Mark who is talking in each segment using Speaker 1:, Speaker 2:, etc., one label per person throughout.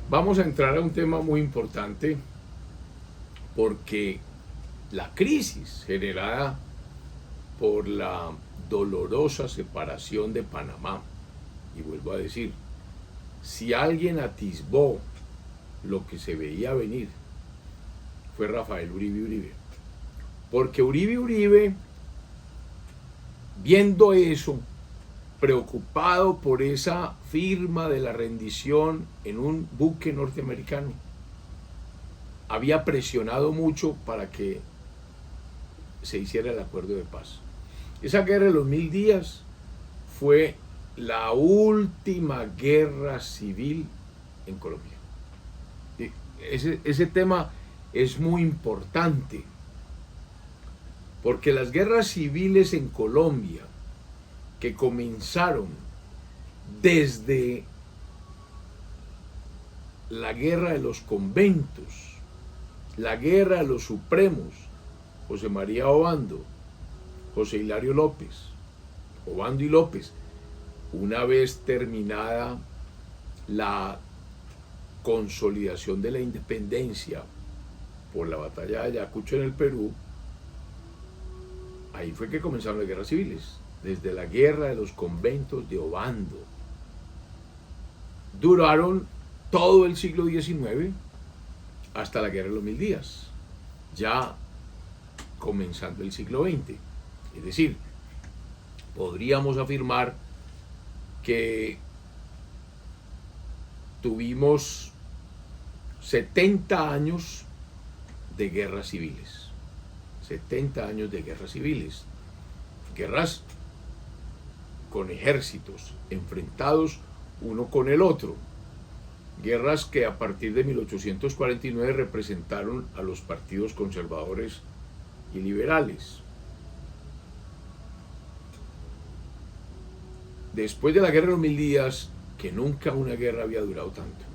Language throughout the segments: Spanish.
Speaker 1: Vamos a entrar a un tema muy importante porque la crisis generada por la dolorosa separación de Panamá, y vuelvo a decir, si alguien atisbó lo que se veía venir, fue Rafael Uribe Uribe. Porque Uribe, viendo eso, preocupado por esa firma de la rendición en un buque norteamericano, había presionado mucho para que se hiciera el acuerdo de paz. Esa guerra de los 1000 días fue la última guerra civil en Colombia. Ese tema es muy importante, porque las guerras civiles en Colombia, que comenzaron desde la guerra de los conventos, la guerra de los supremos, José María Obando, José Hilario López, Obando y López, una vez terminada la consolidación de la independencia por la batalla de Ayacucho en el Perú, ahí fue que comenzaron las guerras civiles, desde la guerra de los conventos de Obando. Duraron todo el siglo XIX hasta la guerra de los 1000 días, ya comenzando el siglo XX. Es decir, podríamos afirmar que tuvimos 70 años de guerras civiles. 70 años de guerras civiles. Guerras con ejércitos enfrentados uno con el otro. Guerras que a partir de 1849 representaron a los partidos conservadores y liberales. Después de la guerra de los 1000 días, que nunca una guerra había durado tanto,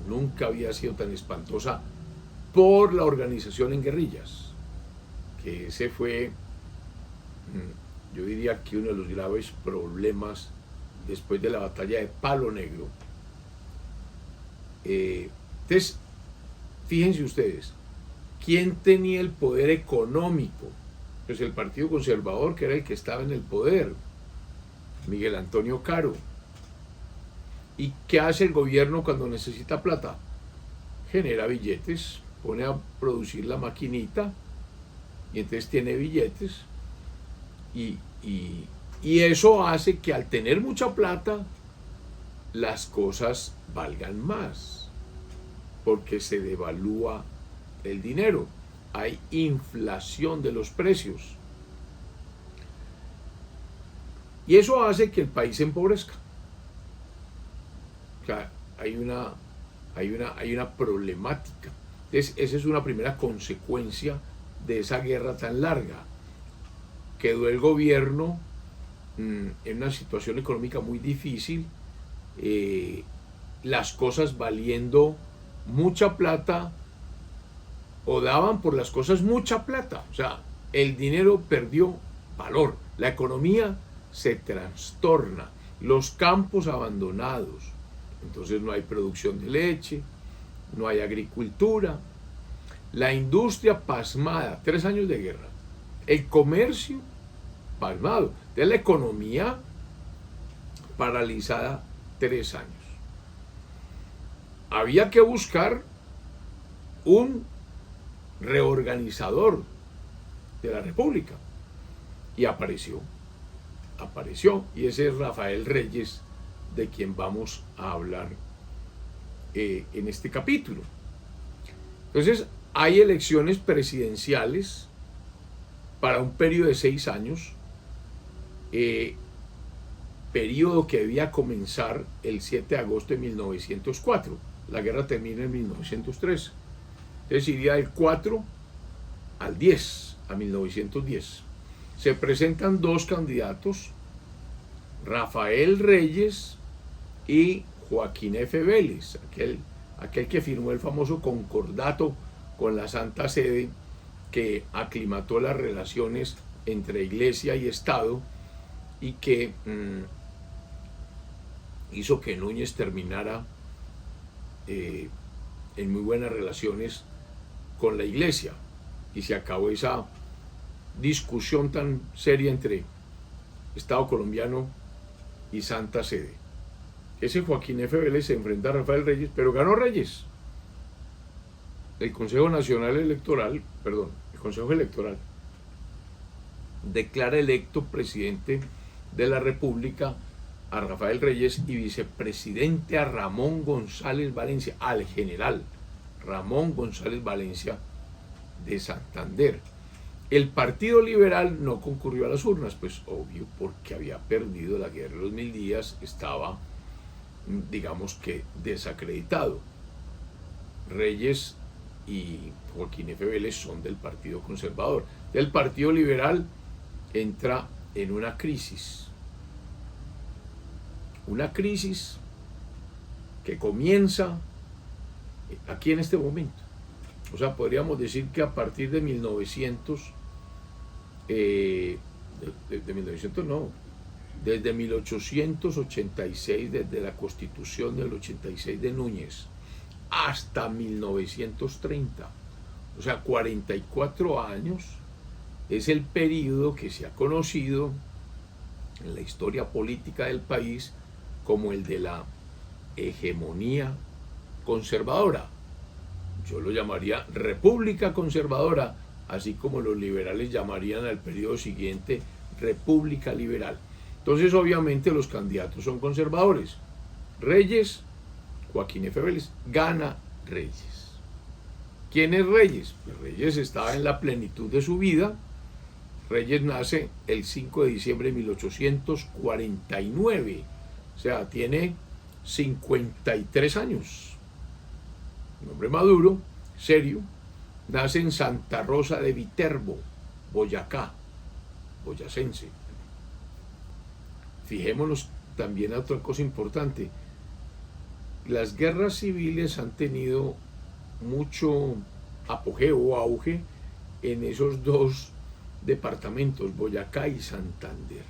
Speaker 1: nunca había sido tan espantosa por la organización en guerrillas, que ese fue, yo diría que uno de los graves problemas después de la batalla de Palo Negro. Entonces, fíjense ustedes, ¿quién tenía el poder económico? Pues el Partido Conservador, que era el que estaba en el poder, Miguel Antonio Caro. ¿Y qué hace el gobierno cuando necesita plata? Genera billetes, pone a producir la maquinita y entonces tiene billetes y eso hace que al tener mucha plata las cosas valgan más, porque se devalúa el dinero, hay inflación de los precios y eso hace que el país se empobrezca. O sea, hay una problemática. Entonces, esa es una primera consecuencia de esa guerra tan larga. Quedó el gobierno en una situación económica muy difícil, las cosas valiendo mucha plata, o daban por las cosas mucha plata. O sea, el dinero perdió valor, la economía se trastorna, los campos abandonados, entonces no hay producción de leche, no hay agricultura, la industria pasmada, 3 años de guerra, el comercio pasmado, de la economía paralizada 3 años. Había que buscar un reorganizador de la República y apareció, y ese es Rafael Reyes, de quien vamos a hablar en este capítulo. Entonces, hay elecciones presidenciales para un periodo de 6 años, periodo que debía comenzar el 7 de agosto de 1904. La guerra termina en 1903. Entonces iría del 4 al 10, a 1910. Se presentan 2 candidatos, Rafael Reyes y Joaquín F. Vélez, aquel que firmó el famoso concordato con la Santa Sede, que aclimató las relaciones entre Iglesia y Estado y que hizo que Núñez terminara en muy buenas relaciones con la iglesia, y se acabó esa discusión tan seria entre Estado colombiano y Santa Sede. Ese Joaquín F. Vélez se enfrenta a Rafael Reyes, pero ganó Reyes. El Consejo Electoral declara electo presidente de la República a Rafael Reyes y vicepresidente a Ramón González Valencia, al general Ramón González Valencia de Santander. El Partido Liberal no concurrió a las urnas, pues obvio, porque había perdido la guerra de los 1000 días, estaba, digamos que, desacreditado. Reyes y Joaquín F. Vélez son del Partido Conservador. El Partido Liberal entra en una crisis que comienza aquí en este momento. O sea, podríamos decir que a partir de 1886, desde la Constitución del 86 de Núñez, hasta 1930, o sea, 44 años, es el periodo que se ha conocido en la historia política del país como el de la hegemonía conservadora. Yo lo llamaría república conservadora, así como los liberales llamarían al periodo siguiente república liberal. Entonces, obviamente, los candidatos son conservadores. Reyes, Joaquín F. Vélez, gana Reyes. ¿Quién es Reyes? Pues Reyes estaba en la plenitud de su vida. Reyes nace el 5 de diciembre de 1849, o sea, tiene 53 años. Un hombre maduro, serio, nace en Santa Rosa de Viterbo, Boyacá, boyacense. Fijémonos también a otra cosa importante. Las guerras civiles han tenido mucho apogeo o auge en esos dos departamentos, Boyacá y Santander.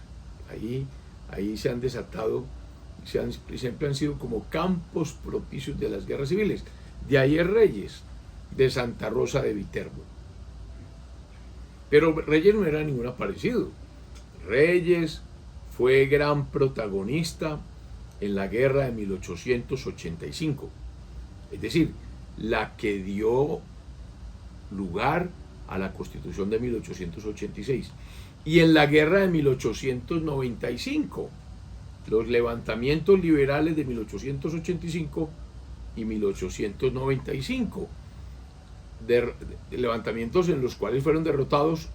Speaker 1: Ahí se han desatado, siempre han sido como campos propicios de las guerras civiles. De ahí es Reyes, de Santa Rosa de Viterbo. Pero Reyes no era ningún aparecido. Reyes fue gran protagonista en la guerra de 1885, es decir, la que dio lugar a la Constitución de 1886, y en la guerra de 1895, los levantamientos liberales de 1885 y 1895, de levantamientos en los cuales fueron derrotados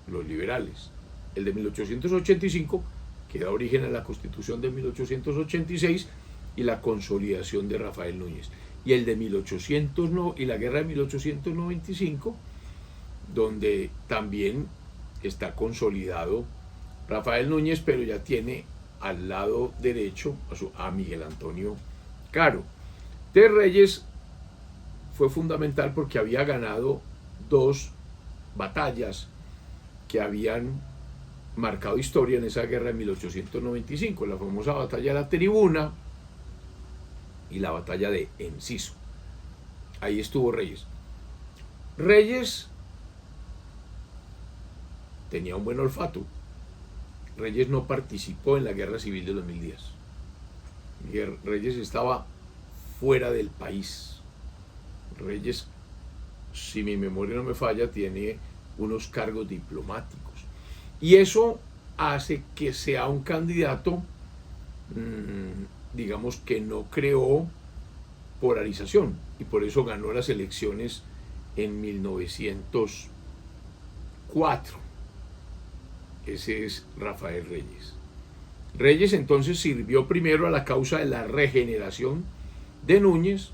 Speaker 1: los liberales. El de 1885 que da origen a la Constitución de 1886 y la consolidación de Rafael Núñez, y el de 1800 y la guerra de 1895, donde también está consolidado Rafael Núñez, pero ya tiene al lado derecho a Miguel Antonio Caro. De Reyes fue fundamental porque había ganado dos batallas que habían marcado historia en esa guerra de 1895, la famosa batalla de la Tribuna y la batalla de Enciso. Ahí estuvo Reyes. Reyes tenía un buen olfato. Reyes no participó en la guerra civil de los 1000 días. Reyes estaba fuera del país. Reyes, si mi memoria no me falla, tiene unos cargos diplomáticos. Y eso hace que sea un candidato, digamos, que no creó polarización, y por eso ganó las elecciones en 1904. Ese es Rafael Reyes. Reyes entonces sirvió primero a la causa de la regeneración de Núñez.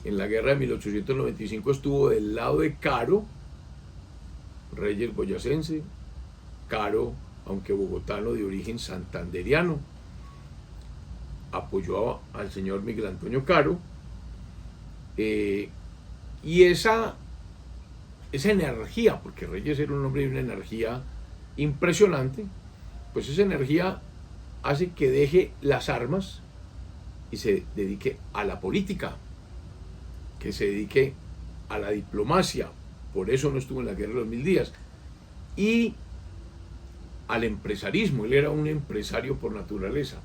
Speaker 1: En la guerra de 1895 estuvo del lado de Caro, Reyes boyacense, Caro, aunque bogotano de origen santanderiano, apoyó al señor Miguel Antonio Caro, y esa energía, porque Reyes era un hombre de una energía impresionante, pues esa energía hace que deje las armas y se dedique a la política, que se dedique a la diplomacia, por eso no estuvo en la guerra de los 1000 días, y al empresarismo. Él era un empresario por naturaleza.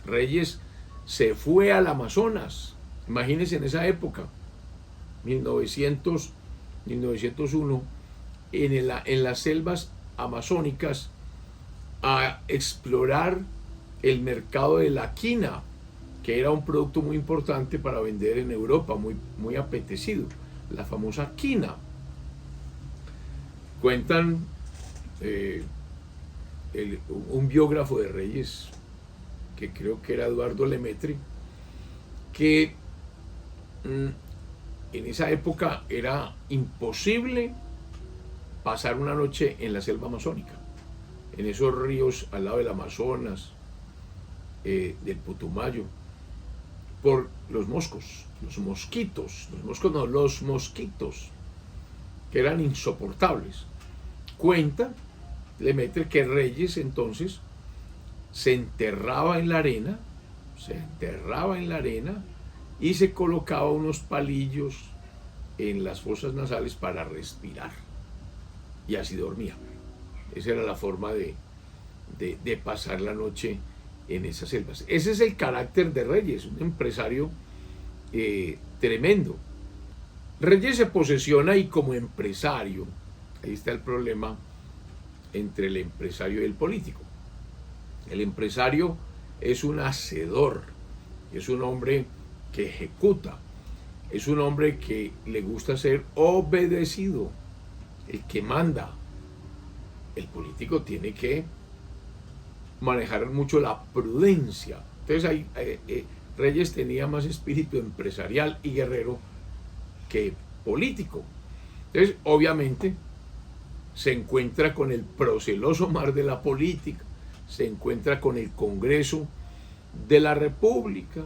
Speaker 1: Reyes se fue al Amazonas, imagínense en esa época, 1901, en las selvas amazónicas, a explorar el mercado de la quina, que era un producto muy importante para vender en Europa, muy apetecido, la famosa quina. Cuentan un biógrafo de Reyes, que creo que era Eduardo Lemaitre, que en esa época era imposible pasar una noche en la selva amazónica, en esos ríos al lado del Amazonas, del Putumayo, por los mosquitos, que eran insoportables. Cuenta Lemaitre que Reyes entonces se enterraba en la arena y se colocaba unos palillos en las fosas nasales para respirar, y así dormía. Esa era la forma de pasar la noche en esas selvas. Ese es el carácter de Reyes, un empresario tremendo. Reyes se posesiona, y como empresario, ahí está el problema entre el empresario y el político. El empresario es un hacedor, es un hombre que ejecuta, es un hombre que le gusta ser obedecido, el que manda. El político tiene que manejar mucho la prudencia. Entonces Reyes tenía más espíritu empresarial y guerrero que político. Entonces, obviamente, se encuentra con el proceloso mar de la política, se encuentra con el Congreso de la República,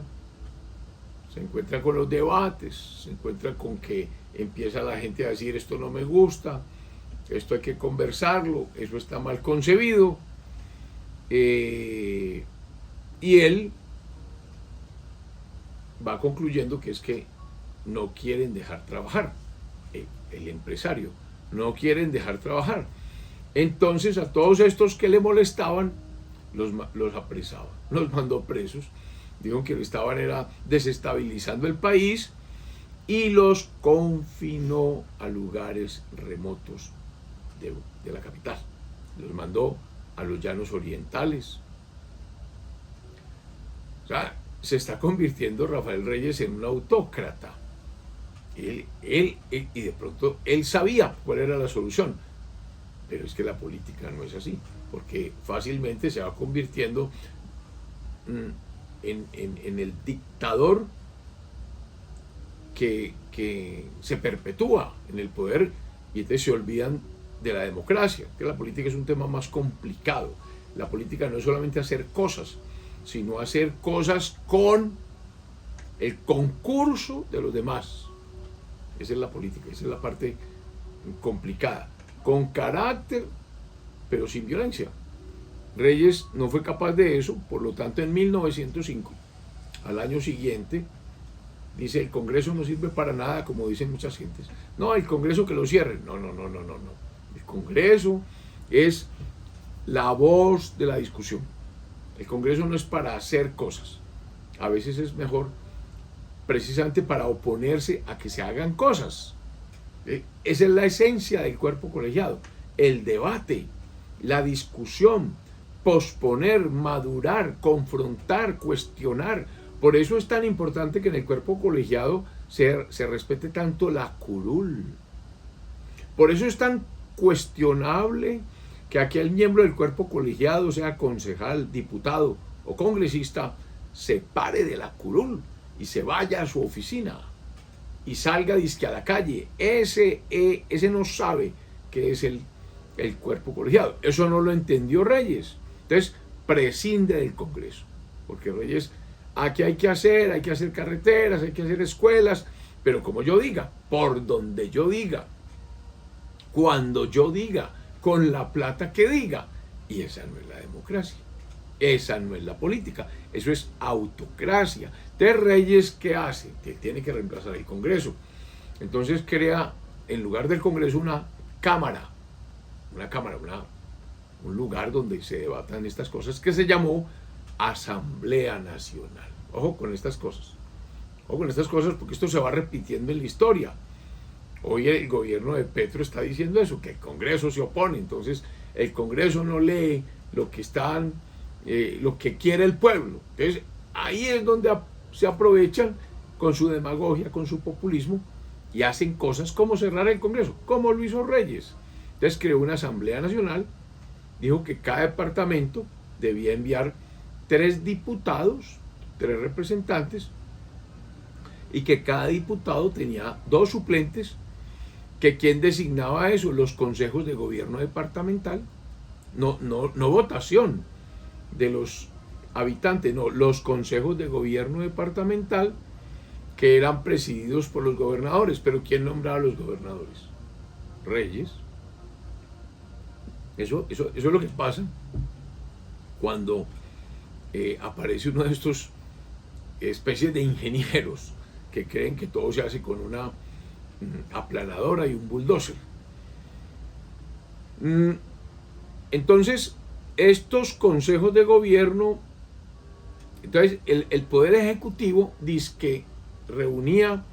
Speaker 1: se encuentra con los debates, se encuentra con que empieza la gente a decir: esto no me gusta, esto hay que conversarlo, eso está mal concebido, y él va concluyendo que es que no quieren dejar trabajar, el empresario, no quieren dejar trabajar. Entonces a todos estos que le molestaban, los apresaba, los mandó presos. Dijeron que lo estaban desestabilizando el país, y los confinó a lugares remotos de la capital. Los mandó a los llanos orientales. O sea, se está convirtiendo Rafael Reyes en un autócrata. Y de pronto él sabía cuál era la solución, pero es que la política no es así, porque fácilmente se va convirtiendo en el dictador que se perpetúa en el poder, y entonces se olvidan de la democracia, que la política es un tema más complicado. La política no es solamente hacer cosas, sino hacer cosas con el concurso de los demás. Esa es la política, esa es la parte complicada, con carácter, pero sin violencia. Reyes no fue capaz de eso, por lo tanto en 1905, al año siguiente, dice: el Congreso no sirve para nada, como dicen muchas gentes. No, el Congreso que lo cierren. No. El Congreso es la voz de la discusión. El Congreso no es para hacer cosas. A veces es mejor precisamente para oponerse a que se hagan cosas. Esa es la esencia del cuerpo colegiado: el debate, la discusión, posponer, madurar, confrontar, cuestionar. Por eso es tan importante que en el cuerpo colegiado se respete tanto la curul. Por eso es tan cuestionable que aquel miembro del cuerpo colegiado, sea concejal, diputado o congresista, se pare de la curul y se vaya a su oficina y salga disque a la calle. Ese no sabe qué es el cuerpo colegiado. Eso no lo entendió Reyes. Entonces prescinde del Congreso, porque Reyes: aquí hay que hacer carreteras, hay que hacer escuelas, pero como yo diga, por donde yo diga, cuando yo diga, con la plata que diga. Y esa no es la democracia. Esa no es la política, eso es autocracia. Entonces Reyes, ¿qué hace? Que tiene que reemplazar el Congreso. Entonces crea, en lugar del Congreso, cámara, un lugar donde se debatan estas cosas, que se llamó Asamblea Nacional. Ojo con estas cosas. Ojo con estas cosas, porque esto se va repitiendo en la historia. Hoy el gobierno de Petro está diciendo eso, que el Congreso se opone, entonces el Congreso no lee lo que quiere el pueblo. Entonces ahí es donde se aprovechan con su demagogia, con su populismo, y hacen cosas como cerrar el Congreso, como lo hizo Reyes. Entonces creó una Asamblea Nacional, dijo que cada departamento debía enviar 3 diputados, 3 representantes, y que cada diputado tenía 2 suplentes, que quien designaba eso, los consejos de gobierno departamental, no votación de los habitantes, no, los consejos de gobierno departamental, que eran presididos por los gobernadores. Pero ¿quién nombraba a los gobernadores? Reyes. Eso es lo que pasa cuando aparece uno de estos especies de ingenieros que creen que todo se hace con una aplanadora y un bulldozer. Entonces, estos consejos de gobierno, entonces el Poder Ejecutivo dice que reunía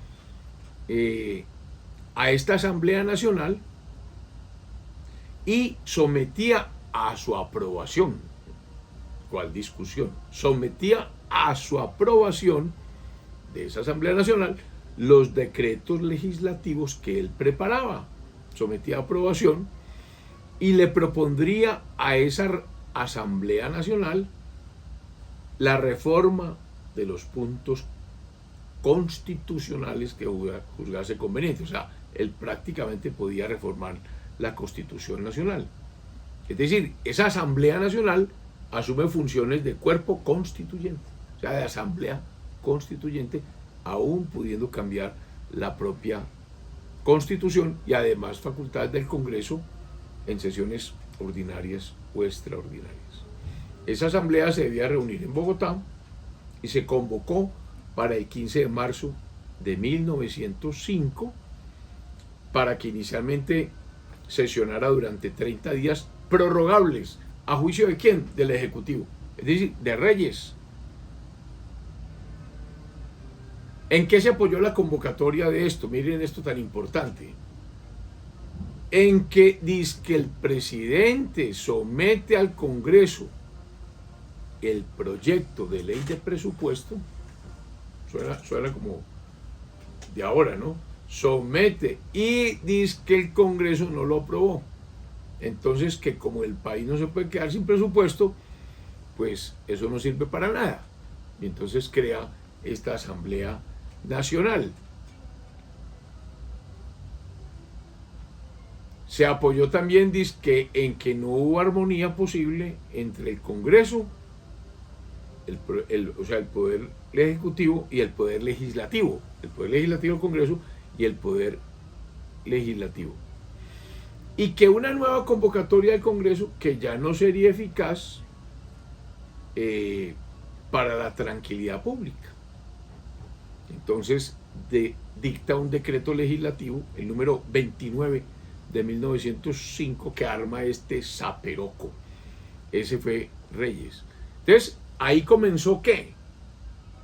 Speaker 1: a esta Asamblea Nacional y sometía a su aprobación, ¿cuál discusión? Sometía a su aprobación de esa Asamblea Nacional los decretos legislativos que él preparaba, sometía a aprobación y le propondría a esa Asamblea Nacional la reforma de los puntos constitucionales que juzgase conveniente. O sea, él prácticamente podía reformar la Constitución Nacional. Es decir, esa Asamblea Nacional asume funciones de cuerpo constituyente, o sea, de asamblea constituyente, aún pudiendo cambiar la propia Constitución, y además facultades del Congreso en sesiones ordinarias o extraordinarias. Esa asamblea se debía reunir en Bogotá y se convocó para el 15 de marzo de 1905 para que inicialmente sesionara durante 30 días prorrogables. ¿A juicio de quién? Del Ejecutivo, es decir, de Reyes. ¿En qué se apoyó la convocatoria de esto? Miren esto tan importante. En que dice que el presidente somete al Congreso el proyecto de ley de presupuesto. Suena como de ahora, ¿no? Somete y dice que el Congreso no lo aprobó. Entonces, que como el país no se puede quedar sin presupuesto, pues eso no sirve para nada. Y entonces crea esta Asamblea Nacional. Se apoyó también, dice, en que no hubo armonía posible entre el Congreso, el Poder Ejecutivo y el Poder Legislativo. El Poder Legislativo, el Congreso, y el Poder Legislativo. Y que una nueva convocatoria del Congreso, que ya no sería eficaz para la tranquilidad pública. Entonces dicta un decreto legislativo, el número 29 de 1905, que arma este zaperoco. Ese fue Reyes. Entonces, ahí comenzó, ¿qué?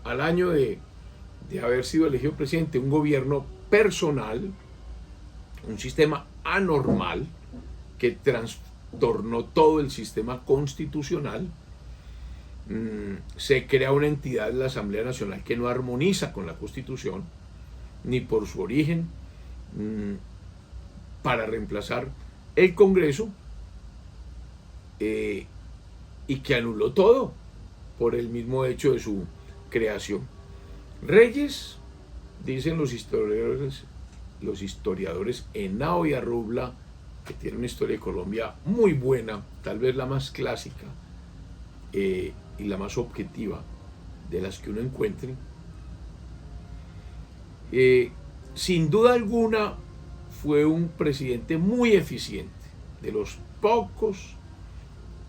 Speaker 1: Al año de haber sido elegido presidente, un gobierno personal, un sistema anormal que trastornó todo el sistema constitucional. Se crea una entidad, la Asamblea Nacional, que no armoniza con la Constitución, ni por su origen, para reemplazar el Congreso, y que anuló todo por el mismo hecho de su creación. Reyes, dicen los historiadores Henao y Arrubla, que tiene una historia de Colombia muy buena, tal vez la más clásica y la más objetiva de las que uno encuentre. Sin duda alguna fue un presidente muy eficiente, de los pocos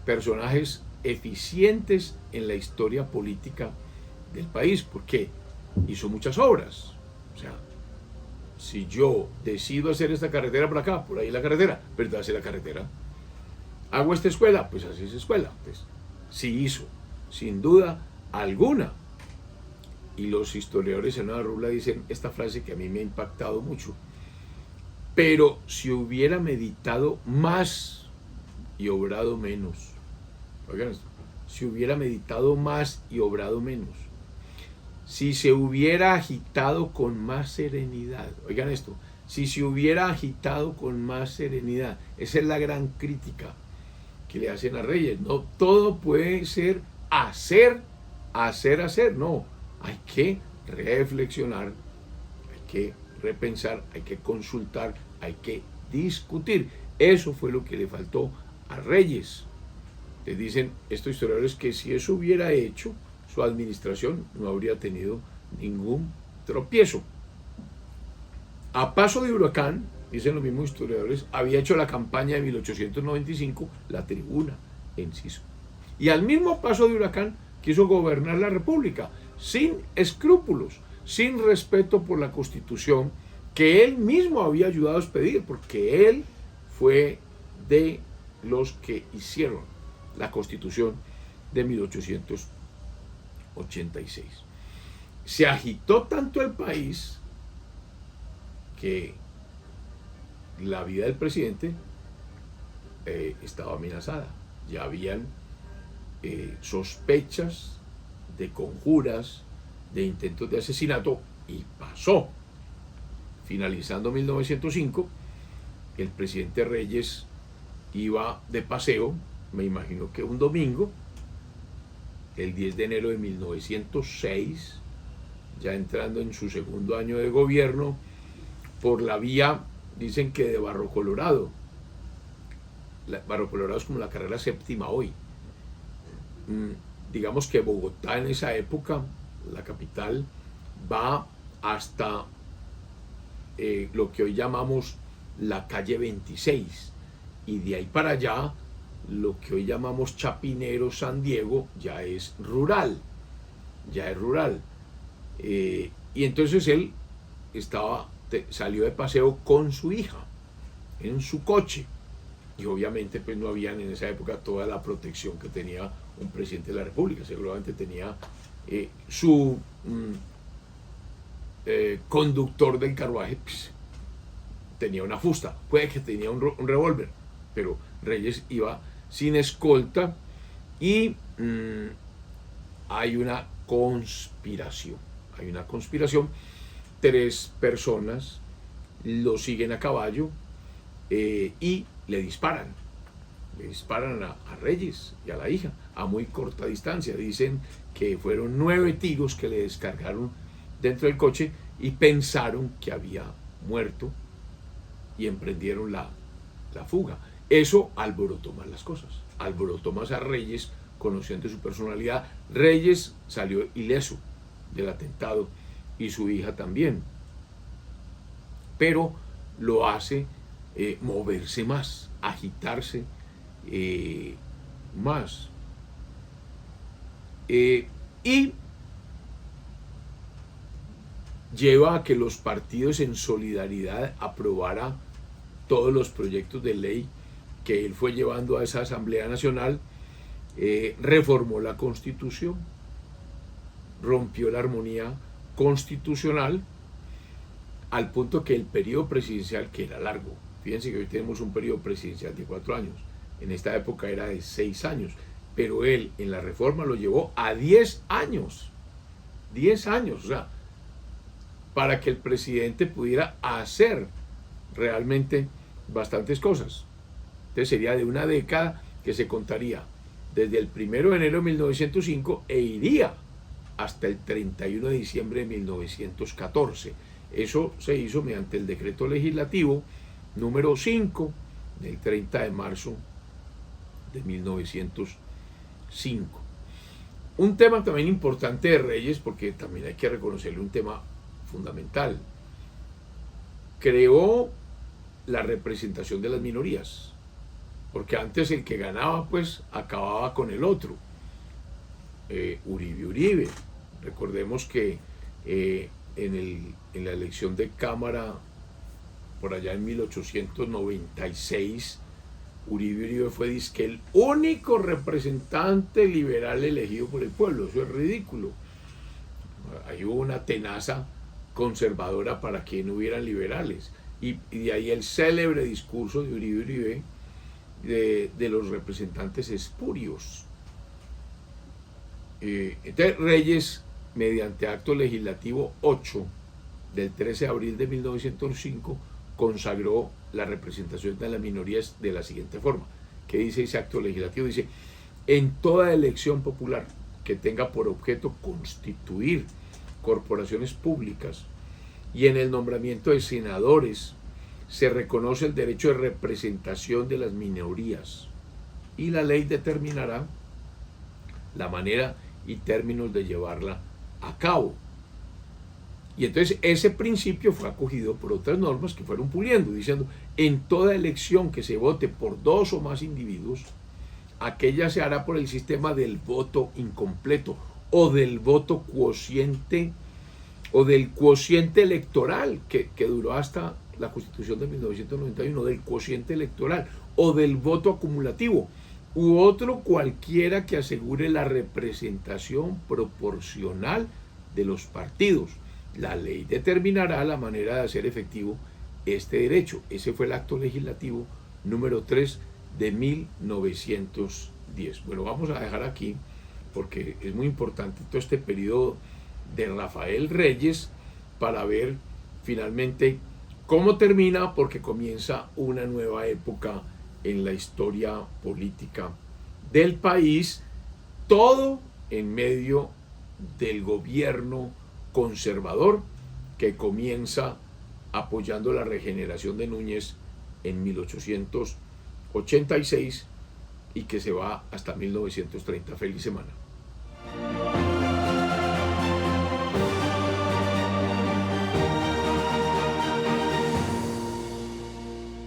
Speaker 1: personajes eficientes en la historia política del país, porque hizo muchas obras. O sea, si yo decido hacer esta carretera por acá, por ahí la carretera, pero hace la carretera. Hago esta escuela, pues así es escuela. Pues, sí hizo, sin duda alguna. Y los historiadores en Nueva Rubla dicen esta frase que a mí me ha impactado mucho. Pero si hubiera meditado más y obrado menos. Oigan esto. Si hubiera meditado más y obrado menos. Si se hubiera agitado con más serenidad. Oigan esto. Si se hubiera agitado con más serenidad. Esa es la gran crítica que le hacen a Reyes. No todo puede ser hacer. No. Hay que reflexionar. Hay que repensar. Hay que consultar. Hay que discutir. Eso fue lo que le faltó a Reyes. Les dicen estos historiadores que si eso hubiera hecho, su administración no habría tenido ningún tropiezo. A paso de huracán, dicen los mismos historiadores, había hecho la campaña de 1895, la Tribuna, Enciso. Y al mismo paso de huracán quiso gobernar la República, sin escrúpulos, sin respeto por la Constitución, que él mismo había ayudado a expedir, porque él fue de los que hicieron la Constitución de 1886. Se agitó tanto el país que la vida del presidente estaba amenazada. Ya habían sospechas de conjuras, de intentos de asesinato, y pasó. Finalizando 1905, el presidente Reyes iba de paseo, me imagino que un domingo, el 10 de enero de 1906, ya entrando en su segundo año de gobierno, por la vía, dicen que de Barro Colorado. Barro Colorado es como la carrera séptima hoy. Digamos que Bogotá en esa época, la capital, va hasta lo que hoy llamamos la calle 26, y de ahí para allá lo que hoy llamamos Chapinero, San Diego, ya es rural, y entonces él salió de paseo con su hija en su coche, y obviamente pues no habían en esa época toda la protección que tenía un presidente de la República. Seguramente tenía su conductor del carruaje, pues, tenía una fusta, puede que tenía un revólver, pero Reyes iba sin escolta, y hay una conspiración. Tres personas lo siguen a caballo y le disparan a Reyes y a la hija a muy corta distancia. Dicen que fueron 9 tiros que le descargaron dentro del coche y pensaron que había muerto y emprendieron la fuga. Eso alborotó más las cosas, alborotó más a Reyes, conociendo su personalidad. Reyes salió ileso del atentado y su hija también, pero lo hace moverse más, agitarse más, y lleva a que los partidos en solidaridad aprobaran todos los proyectos de ley que él fue llevando a esa Asamblea Nacional. Reformó la Constitución, rompió la armonía constitucional, al punto que el periodo presidencial, que era largo, fíjense que hoy tenemos un periodo presidencial de 4 años, en esta época era de 6 años, pero él en la reforma lo llevó a 10 años, 10 años, o sea, para que el presidente pudiera hacer realmente bastantes cosas. Entonces sería de una década que se contaría desde el 1 de enero de 1905 e iría hasta el 31 de diciembre de 1914. Eso se hizo mediante el decreto legislativo número 5 del 30 de marzo de 1905. Un tema también importante de Reyes, porque también hay que reconocerle un tema fundamental. Creó la representación de las minorías. porque antes el que ganaba pues acababa con el otro. Uribe. Recordemos que en la elección de Cámara, por allá en 1896, Uribe fue dizque el único representante liberal elegido por el pueblo. Eso es ridículo. Ahí hubo una tenaza conservadora para que no hubieran liberales. Y de ahí el célebre discurso de Uribe de los representantes espurios. Entonces Reyes, mediante acto legislativo 8 del 13 de abril de 1905, consagró la representación de las minorías de la siguiente forma. ¿Qué dice ese acto legislativo? Dice: en toda elección popular que tenga por objeto constituir corporaciones públicas y en el nombramiento de senadores, se reconoce el derecho de representación de las minorías y la ley determinará la manera y términos de llevarla a cabo. Y entonces ese principio fue acogido por otras normas que fueron puliendo, diciendo: en toda elección que se vote por 2 o más individuos, aquella se hará por el sistema del voto incompleto o del voto cuociente o del cuociente electoral que duró hasta la Constitución de 1991, del cuociente electoral o del voto acumulativo u otro cualquiera que asegure la representación proporcional de los partidos. La ley determinará la manera de hacer efectivo este derecho. Ese fue el acto legislativo número 3 de 1910. Bueno, vamos a dejar aquí porque es muy importante todo este periodo de Rafael Reyes para ver finalmente cómo termina, porque comienza una nueva época en la historia política del país, todo en medio del gobierno conservador que comienza apoyando la regeneración de Núñez en 1886 y que se va hasta 1930. Feliz semana.